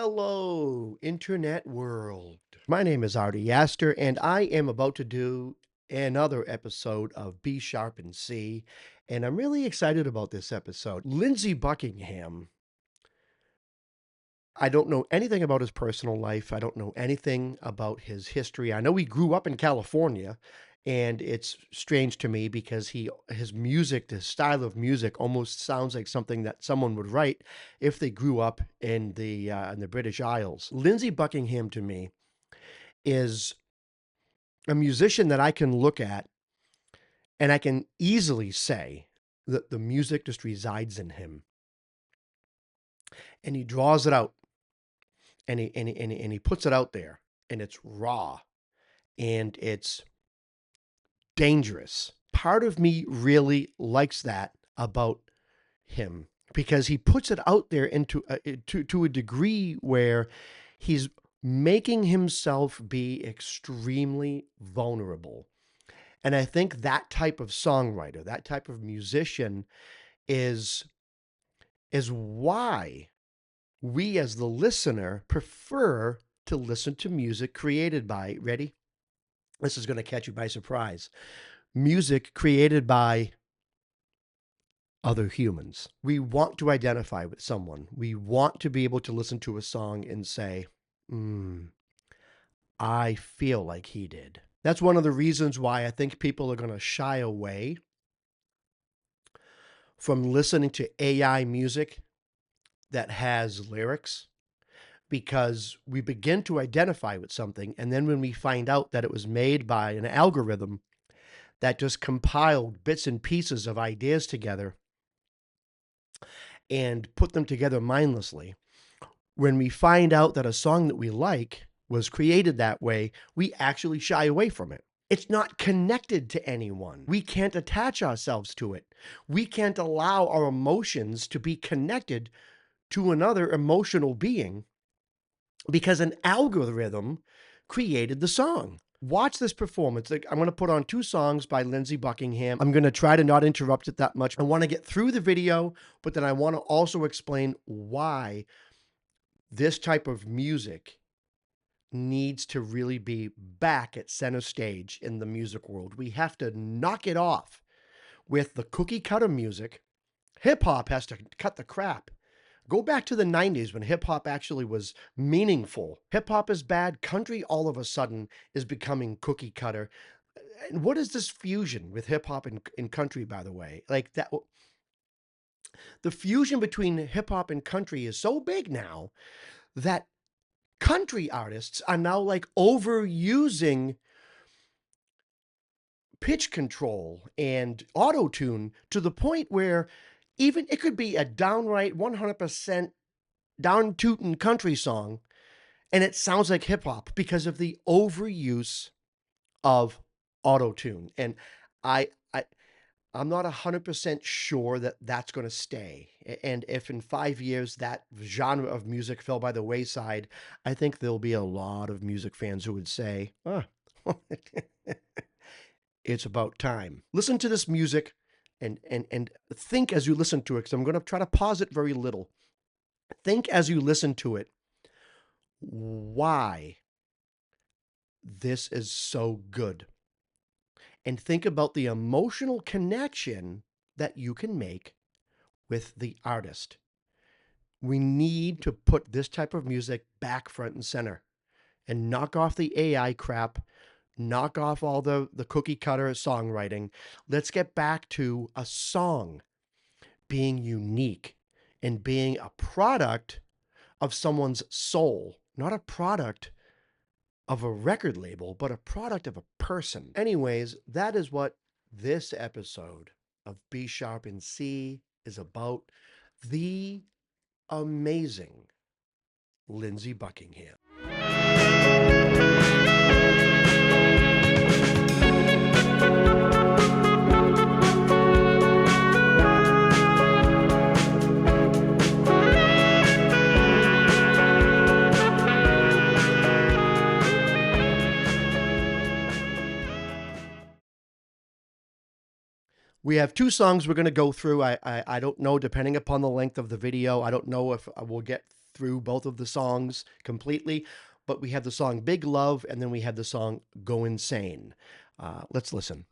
Hello, internet world. My name is Artie Astor, and I am about to do another episode of B Sharp and C, and I'm really excited about this episode. Lindsey Buckingham, I don't know anything about his personal life. I don't know anything about his history. I know he grew up in California, and it's strange to me because his music, his style of music, almost sounds like something that someone would write if they grew up in the British Isles. Lindsey Buckingham to me is a musician that I can look at and I can easily say that the music just resides in him, and he draws it out and he puts it out there, and it's raw and it's dangerous. Part of me really likes that about him because he puts it out there to a degree where he's making himself be extremely vulnerable. And I think that type of songwriter, that type of musician is why we as the listener prefer to listen to music created by, ready? This is going to catch you by surprise. Music created by other humans. We want to identify with someone. We want to be able to listen to a song and say, I feel like he did. That's one of the reasons why I think people are going to shy away from listening to AI music that has lyrics, because we begin to identify with something, and then when we find out that it was made by an algorithm that just compiled bits and pieces of ideas together and put them together mindlessly, when we find out that a song that we like was created that way, we actually shy away from it. It's not connected to anyone. We can't attach ourselves to it. We can't allow our emotions to be connected to another emotional being because an algorithm created the song. Watch this performance. I'm going to put on 2 songs by Lindsey Buckingham. I'm going to try to not interrupt it that much. I want to get through the video, but then I want to also explain why this type of music needs to really be back at center stage in the music world. We have to knock it off with the cookie cutter music. Hip hop has to cut the crap. Go back to the 90s when hip hop actually was meaningful. Hip hop is bad. Country all of a sudden is becoming cookie cutter. And what is this fusion with hip hop and country, by the way? Like that, the fusion between hip hop and country is so big now that country artists are now like overusing pitch control and auto tune to the point where even it could be a downright 100% down tootin' country song, and it sounds like hip hop because of the overuse of auto tune. And I, I, I'm not 100% sure that that's going to stay. And if in 5 years that genre of music fell by the wayside, I think there'll be a lot of music fans who would say, it's about time. Listen to this music and think as you listen to it, because I'm going to try to pause it very little. Think as you listen to it why this is so good. And think about the emotional connection that you can make with the artist. We need to put this type of music back front and center and knock off the AI crap, knock off all the cookie cutter songwriting. Let's get back to a song being unique and being a product of someone's soul, not a product of a record label, but a product of a person. Anyways, that is what this episode of B Sharp and C is about. The amazing Lindsey Buckingham. We have 2 songs we're going to go through. I don't know, depending upon the length of the video, I don't know if we'll get through both of the songs completely, but we have the song Big Love, and then we have the song Go Insane. Let's listen.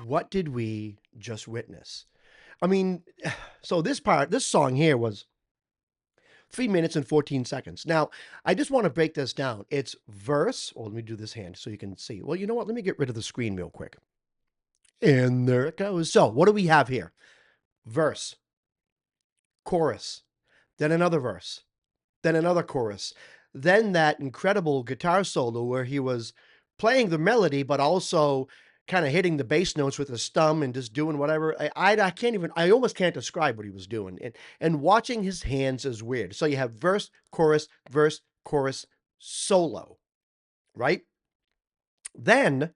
What did we just witness? I mean, so this song here was 3 minutes and 14 seconds. Now, I just want to break this down. It's verse. Well, let me do this hand so you can see. Well, you know what? Let me get rid of the screen real quick. And there it goes. So, what do we have here? Verse, chorus, then another verse, then another chorus, then that incredible guitar solo where he was playing the melody, but also kind of hitting the bass notes with his thumb and just doing whatever. I can't even, I almost can't describe what he was doing. And watching his hands is weird. So you have verse, chorus, solo, right? Then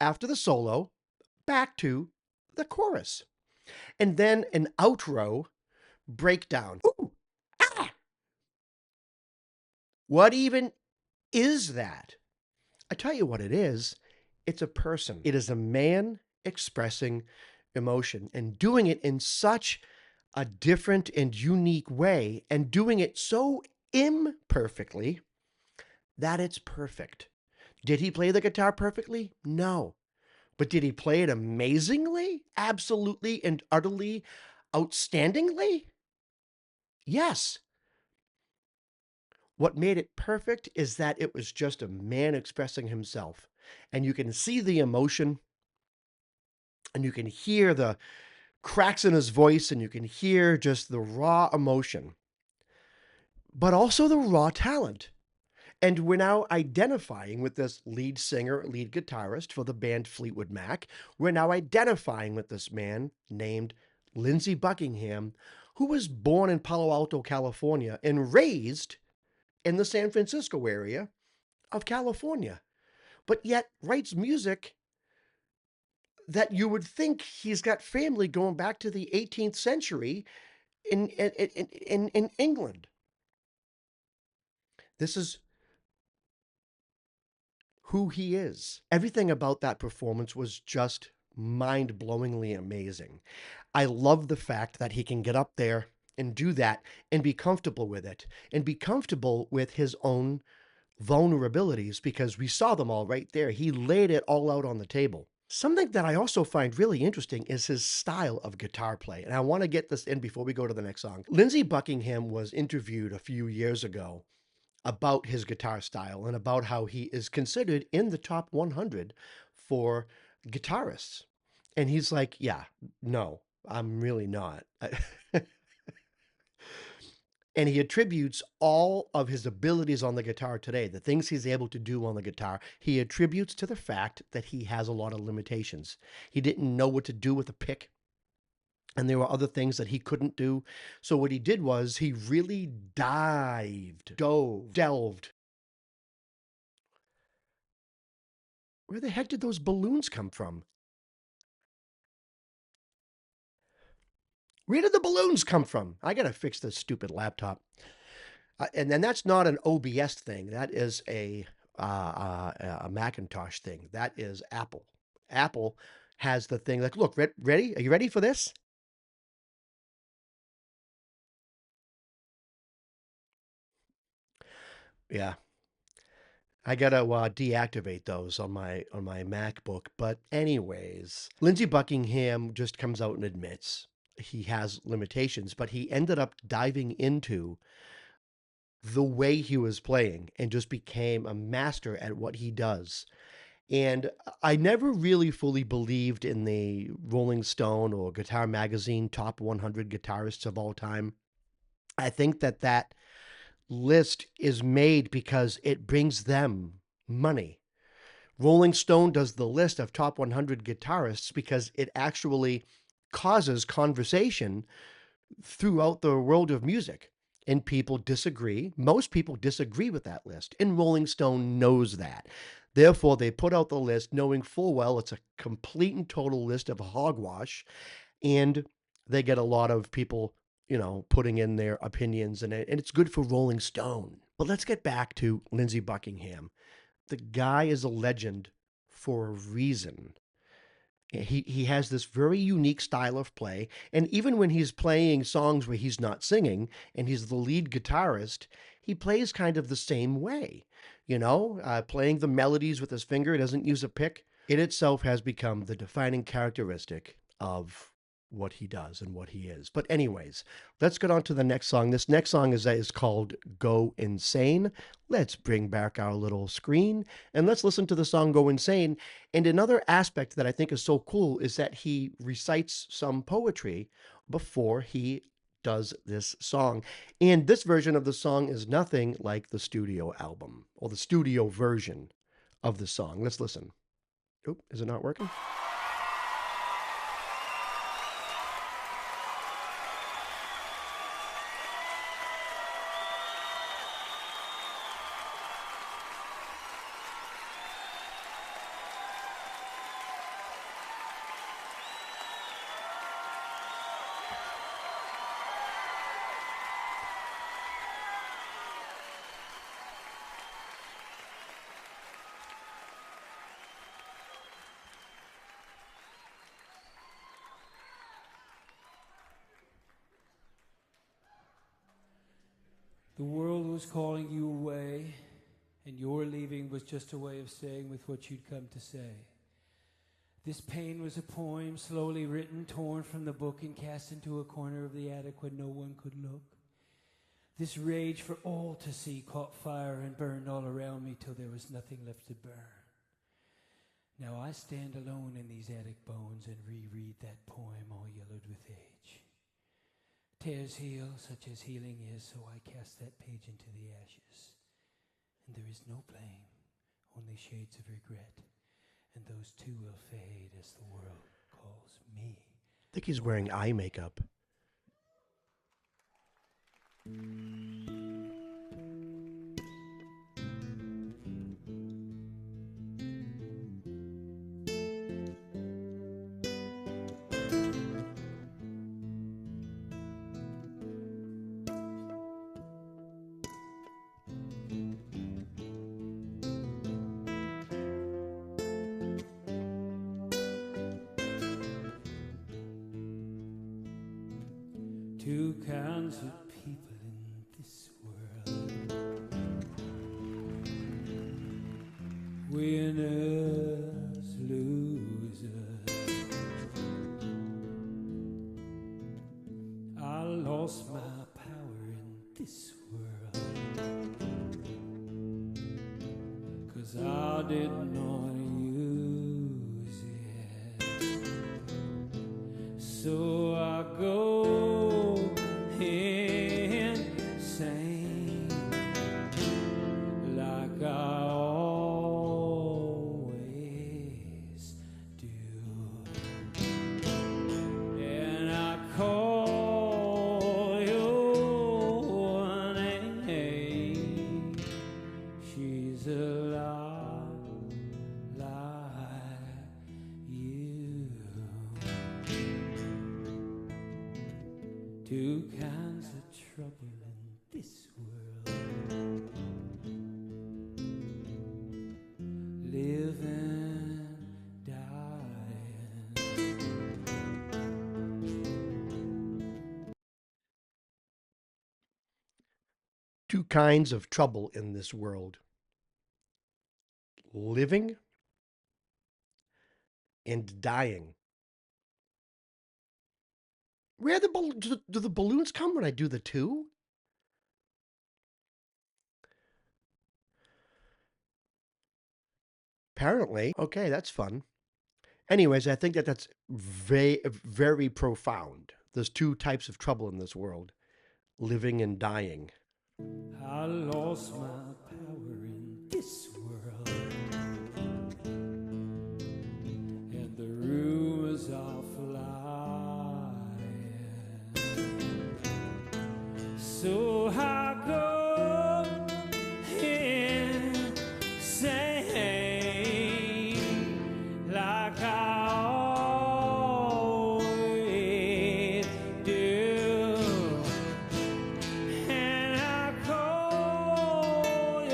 after the solo, back to the chorus. And then an outro breakdown. Ooh, ah! What even is that? I tell you what it is. It's a person. It is a man expressing emotion and doing it in such a different and unique way and doing it so imperfectly that it's perfect. Did he play the guitar perfectly? No. But did he play it amazingly? Absolutely and utterly outstandingly? Yes. What made it perfect is that it was just a man expressing himself. And you can see the emotion, and you can hear the cracks in his voice, and you can hear just the raw emotion, but also the raw talent. And we're now identifying with this lead singer, lead guitarist for the band Fleetwood Mac. We're now identifying with this man named Lindsey Buckingham, who was born in Palo Alto, California, and raised in the San Francisco area of California, but yet writes music that you would think he's got family going back to the 18th century in England. This is who he is. Everything about that performance was just mind-blowingly amazing. I love the fact that he can get up there and do that and be comfortable with it and be comfortable with his own vulnerabilities because we saw them all right there. He laid it all out on the table. Something that I also find really interesting is his style of guitar play. And I want to get this in before we go to the next song. Lindsey Buckingham was interviewed a few years ago about his guitar style and about how he is considered in the top 100 for guitarists. And he's like, yeah, no, I'm really not. And he attributes all of his abilities on the guitar today, the things he's able to do on the guitar, he attributes to the fact that he has a lot of limitations. He didn't know what to do with a pick, and there were other things that he couldn't do. So what he did was he really delved. Where the heck did those balloons come from? Where did the balloons come from? I gotta fix this stupid laptop. And then that's not an OBS thing. That is a Macintosh thing. That is Apple. Apple has the thing like, look, ready? Are you ready for this? Yeah, I gotta deactivate those on my MacBook. But anyways, Lindsey Buckingham just comes out and admits he has limitations, but he ended up diving into the way he was playing and just became a master at what he does. And I never really fully believed in the Rolling Stone or Guitar Magazine top 100 guitarists of all time. I think that that list is made because it brings them money. Rolling Stone does the list of top 100 guitarists because it actually causes conversation throughout the world of music. And people disagree. Most people disagree with that list. And Rolling Stone knows that. Therefore, they put out the list knowing full well it's a complete and total list of hogwash. And they get a lot of people, putting in their opinions in it. And it's good for Rolling Stone. But let's get back to Lindsey Buckingham. The guy is a legend for a reason. He has this very unique style of play, and even when he's playing songs where he's not singing and he's the lead guitarist, he plays kind of the same way, playing the melodies with his finger. He doesn't use a pick. It itself has become the defining characteristic of what he does and what he is. But anyways, let's get on to the next song. This next song is called Go Insane. Let's bring back our little screen and let's listen to the song Go Insane. And another aspect that I think is so cool is that he recites some poetry before he does this song. And this version of the song is nothing like the studio album or the studio version of the song. Let's listen. Oop, is it not working? The world was calling you away, and your leaving was just a way of saying with what you'd come to say. This pain was a poem slowly written, torn from the book and cast into a corner of the attic where no one could look. This rage for all to see caught fire and burned all around me till there was nothing left to burn. Now I stand alone in these attic bones and reread that poem all yellowed with age. Tears heal such as healing is, so I cast that page into the ashes and there is no blame, only shades of regret, and those too will fade as the world calls me. I think he's wearing eye makeup. Two kinds of people in this world, winners, losers. I lost my power in this world, 'cause I didn't know how to use it. So I go insane, like I always do, and I call your name. She's a lot like you. Two kinds of trouble in this world, living, dying. Two kinds of trouble in this world: living and dying. Where do the balloons come when I do the two? Apparently. Okay, that's fun. Anyways, I think that's very, very profound. There's two types of trouble in this world: living and dying. I lost my power in this world, and the rumors are flying. So I go insane, like I always do, and I call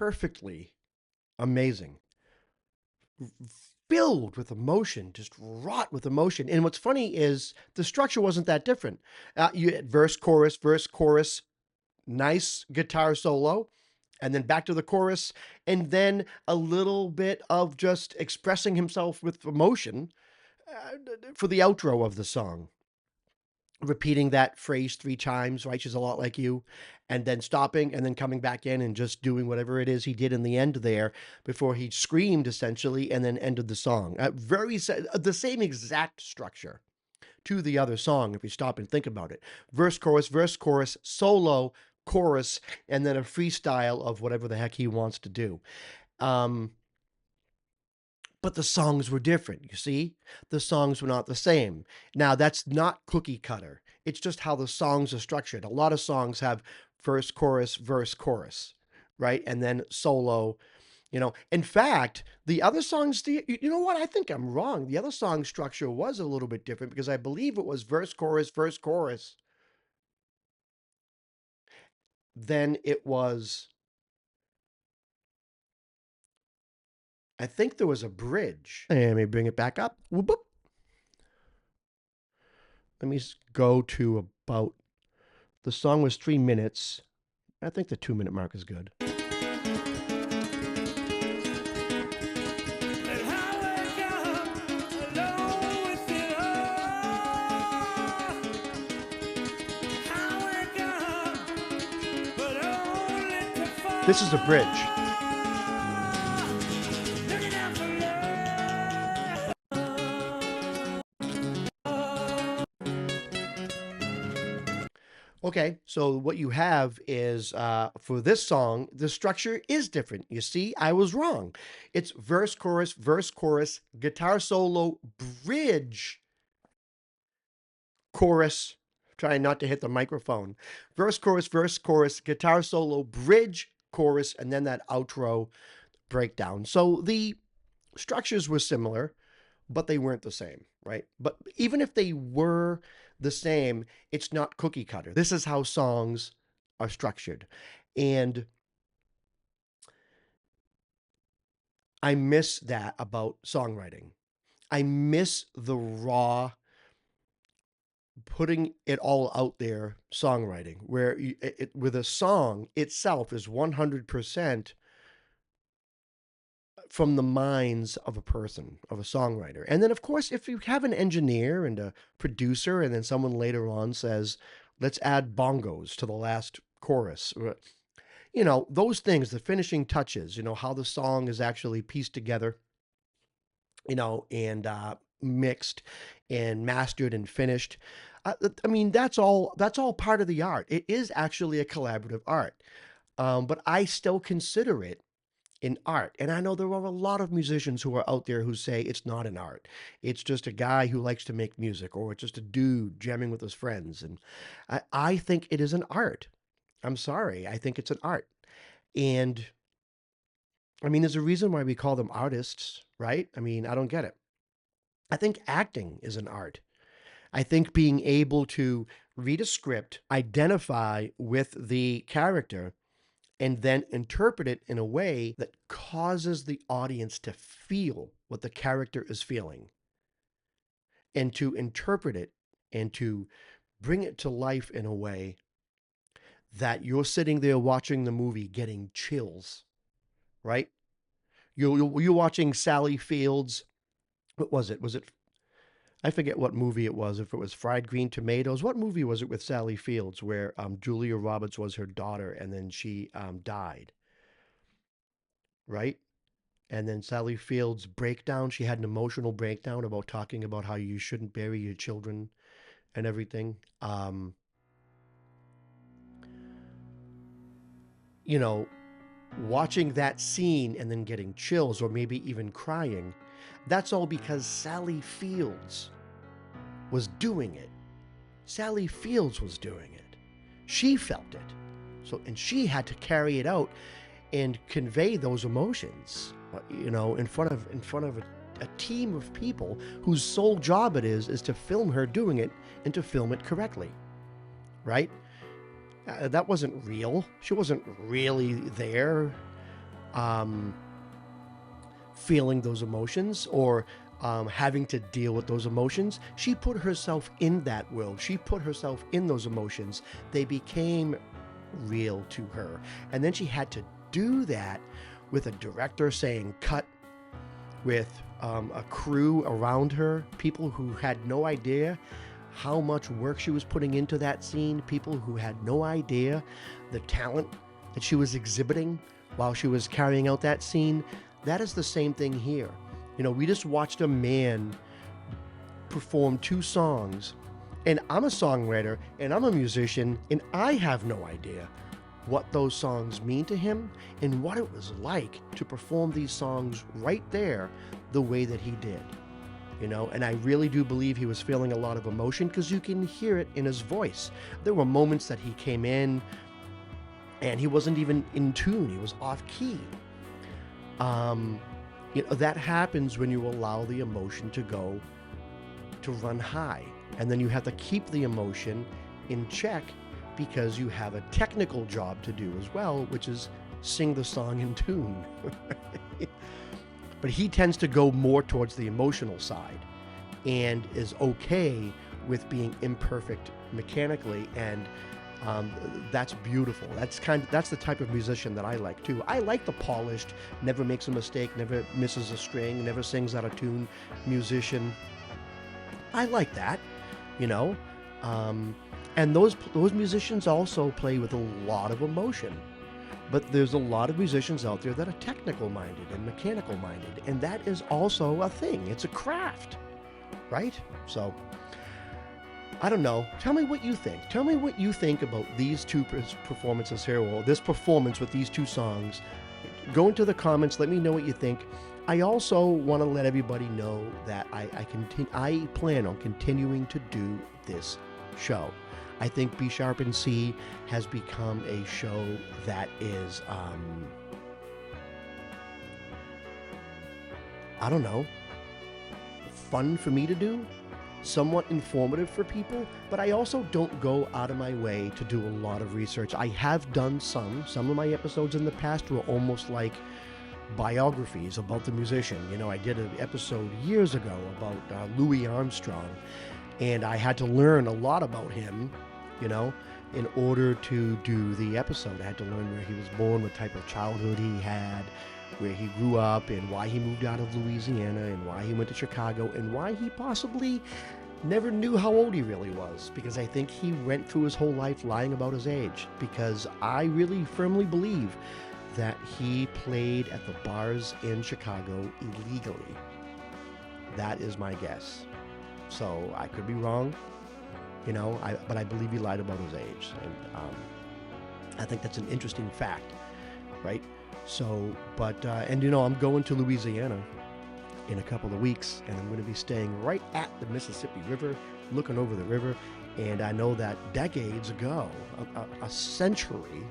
perfectly amazing, filled with emotion, just wrought with emotion. And what's funny is the structure wasn't that different. You had verse, chorus, nice guitar solo, and then back to the chorus, and then a little bit of just expressing himself with emotion for the outro of the song, repeating that phrase 3 times, right? She's a lot like you, and then stopping and then coming back in and just doing whatever it is he did in the end there before he screamed essentially and then ended the song. The same exact structure to the other song if you stop and think about it. Verse, chorus, solo, chorus, and then a freestyle of whatever the heck he wants to do. Um, but the songs were different, you see? The songs were not the same. Now, that's not cookie cutter. It's just how the songs are structured. A lot of songs have verse, chorus, right? And then solo, you know. In fact, the other songs, you know what? I think I'm wrong. The other song structure was a little bit different because I believe it was verse, chorus. Then it was, I think there was a bridge. Let me bring it back up. Whoop, whoop. Let me go to about, the song was 3 minutes. I think the 2-minute mark is good. This is a bridge. Okay, so what you have is for this song, the structure is different. You see, I was wrong. It's verse, chorus, guitar solo, bridge, chorus. Trying not to hit the microphone. Verse, chorus, guitar solo, bridge, chorus, and then that outro breakdown. So the structures were similar, but they weren't the same, right? But even if they were the same, it's not cookie cutter. This is how songs are structured. And I miss that about songwriting. I miss the raw, putting it all out there songwriting, where with a song itself is 100% from the minds of a person, of a songwriter. And then, of course, if you have an engineer and a producer, and then someone later on says, let's add bongos to the last chorus, you know, those things, the finishing touches, you know, how the song is actually pieced together, you know, and mixed and mastered and finished. I mean, that's all part of the art. It is actually a collaborative art. But I still consider it in art. And I know there are a lot of musicians who are out there who say it's not an art. It's just a guy who likes to make music, or it's just a dude jamming with his friends. And I think it is an art. I'm sorry. I think it's an art. And I mean, there's a reason why we call them artists, right? I mean, I don't get it. I think acting is an art. I think being able to read a script, identify with the character, and then interpret it in a way that causes the audience to feel what the character is feeling, and to interpret it and to bring it to life in a way that you're sitting there watching the movie getting chills, right? You're watching Sally Fields. What was it? Was it, I forget what movie it was, if it was Fried Green Tomatoes. What movie was it with Sally Fields where Julia Roberts was her daughter and then she died, right? And then Sally Fields' breakdown, she had an emotional breakdown about talking about how you shouldn't bury your children and everything. You know, watching that scene and then getting chills or maybe even crying, that's all because Sally Fields was doing it. Sally Fields was doing it. She felt it. So, and she had to carry it out and convey those emotions, you know, in front of a team of people whose sole job it is to film her doing it and to film it correctly, right? That wasn't real. She wasn't really there. feeling those emotions or having to deal with those emotions. She put herself in that world. She put herself in those emotions. They became real to her. And then she had to do that with a director saying cut, with a crew around her, people who had no idea how much work she was putting into that scene, people who had no idea the talent that she was exhibiting while she was carrying out that scene. That is the same thing here. You know, we just watched a man perform 2 songs, and I'm a songwriter and I'm a musician, and I have no idea what those songs mean to him and what it was like to perform these songs right there the way that he did. You know, and I really do believe he was feeling a lot of emotion because you can hear it in his voice. There were moments that he came in and he wasn't even in tune. He was off key. You know, that happens when you allow the emotion to run high. And then you have to keep the emotion in check because you have a technical job to do as well, which is sing the song in tune. But he tends to go more towards the emotional side and is okay with being imperfect mechanically, and that's beautiful. That's the type of musician that I like too. I like the polished, never makes a mistake, never misses a string, never sings out of tune musician. I like that, you know. And those musicians also play with a lot of emotion. But there's a lot of musicians out there that are technical minded and mechanical minded, and that is also a thing. It's a craft, right? So I don't know. Tell me what you think. Tell me what you think about these 2 performances here, or this performance with these 2 songs. Go into the comments. Let me know what you think. I also want to let everybody know that I plan on continuing to do this show. I think B Sharp and C has become a show that is, I don't know, fun for me to do, somewhat informative for people, but I also don't go out of my way to do a lot of research. I have done some of my episodes in the past were almost like biographies about the musician. You know, I did an episode years ago about Louis Armstrong, and I had to learn a lot about him, you know, in order to do the episode. I had to learn where he was born, what type of childhood he had, where he grew up, and why he moved out of Louisiana, and why he went to Chicago, and why he possibly never knew how old he really was, because I think he went through his whole life lying about his age, because I really firmly believe that he played at the bars in Chicago illegally. That is my guess. So I could be wrong, you know, but I believe he lied about his age. And I think that's an interesting fact, right? So, but, and you know, I'm going to Louisiana in a couple of weeks, and I'm going to be staying right at the Mississippi River, looking over the river. And I know that decades ago, a century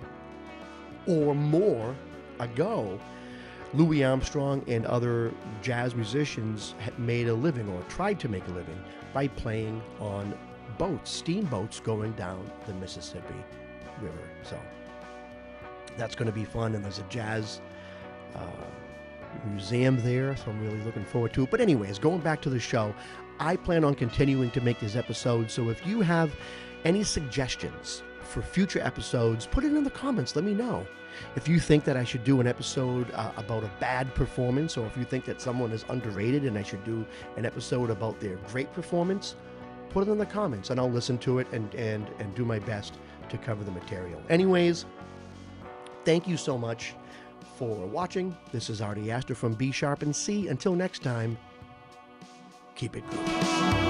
or more ago, Louis Armstrong and other jazz musicians had made a living, or tried to make a living, by playing on boats, steamboats going down the Mississippi River. So that's going to be fun, and there's a jazz museum there, so I'm really looking forward to it. But anyways, going back to the show, I plan on continuing to make these episodes, so if you have any suggestions for future episodes, put it in the comments. Let me know. If you think that I should do an episode about a bad performance, or if you think that someone is underrated and I should do an episode about their great performance, put it in the comments and I'll listen to it and do my best to cover the material. Anyways, thank you so much for watching. This is Artie Astor from B Sharp and C. Until next time, keep it good.